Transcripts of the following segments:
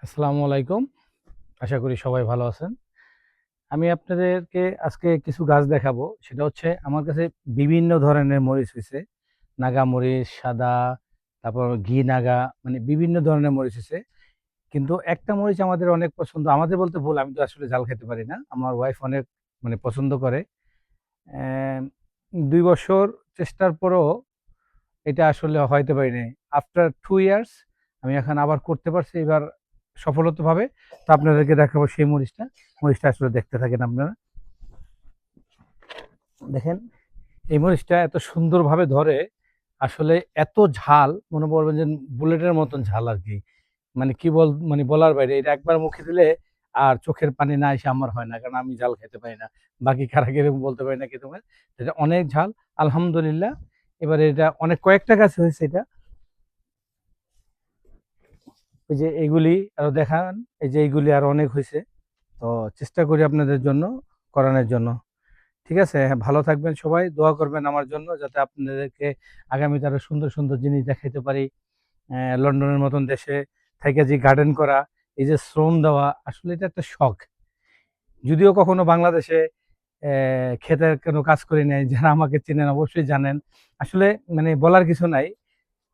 আসসালামু আলাইকুম। আশা করি সবাই ভালো আছেন। আমি আপনাদেরকে আজকে কিছু গাছ দেখাবো। সেটা হচ্ছে আমার কাছে বিভিন্ন ধরনের মরিচ হইছে। নাগা মরিচ, সাদা, তারপর ঘি নাগা, মানে বিভিন্ন ধরনের মরিচ হইছে। কিন্তু একটা মরিচ আমাদের অনেক পছন্দ। আমাদের বলতে ভুল, আমি তো আসলে ঝাল খেতে পারি না। আমার ওয়াইফ অনেক পছন্দ করে। অ্যা ২ বছর চেষ্টার পরেও এটা আসলে হইতে পারি নাই। আফটার 2 ইয়ার্স আমি এখন আবার করতে পারছি এবার সফলতভাবে। তো আপনাদেরকে দেখাবো সেই মরিচটা। মরিচটা আসলে দেখতে থাকেন আপনারা। দেখেন এই মরিচটা এত সুন্দরভাবে ধরে, আসলে এত ঝাল মনে করবেন যে বুলেটের মতন ঝাল আরকি। বলার বাইরে। এটা একবার মুখে দিলে আর চোখের পানি না এসে আমার হয় না। কারণ আমি ঝাল খেতে পারি না। বাকি কারা কিরকম বলতে পারি না কি তোমার। এটা অনেক ঝাল। আলহামদুলিল্লাহ। এবারে এটা অনেক কয়েকটা গাছ হয়েছে এটা। এই যে এইগুলি আরো দেখান, এই যে এইগুলি আরো অনেক হয়েছে। তো চেষ্টা করি আপনাদের জন্য করানোর জন্য। ঠিক আছে? হ্যাঁ, ভালো থাকবেন সবাই। দোয়া করবেন আমার জন্য যাতে আপনাদেরকে আগামীতে আরো সুন্দর, সুন্দর জিনিস দেখাইতে পারি। লন্ডনের মতন দেশে থাইকা যে গার্ডেন করা, এই যে শ্রম দেওয়া, আসলে এটা একটা শখ। যদিও কখনো বাংলাদেশে ক্ষেতের কোনো কাজ করি নাই। যারা আমাকে চেনেন অবশ্যই জানেন। আসলে বলার কিছু নাই।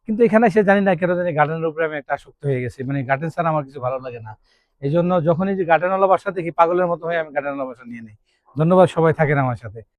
কিন্তু এখানে এসে জানি না কেন জানি গার্ডেনের উপরে আমি একটা আসক্ত হয়ে গেছি। গার্ডেন ছাড়া আমার কিছু ভালো লাগে না। এজন্য যখনই যে গার্ডেনওয়ালা বাসা দেখি পাগলের মতো হয়ে আমি গার্ডেনওয়ালা বাসা নিয়ে নেই। ধন্যবাদ, সবাই থাকেন আমার সাথে।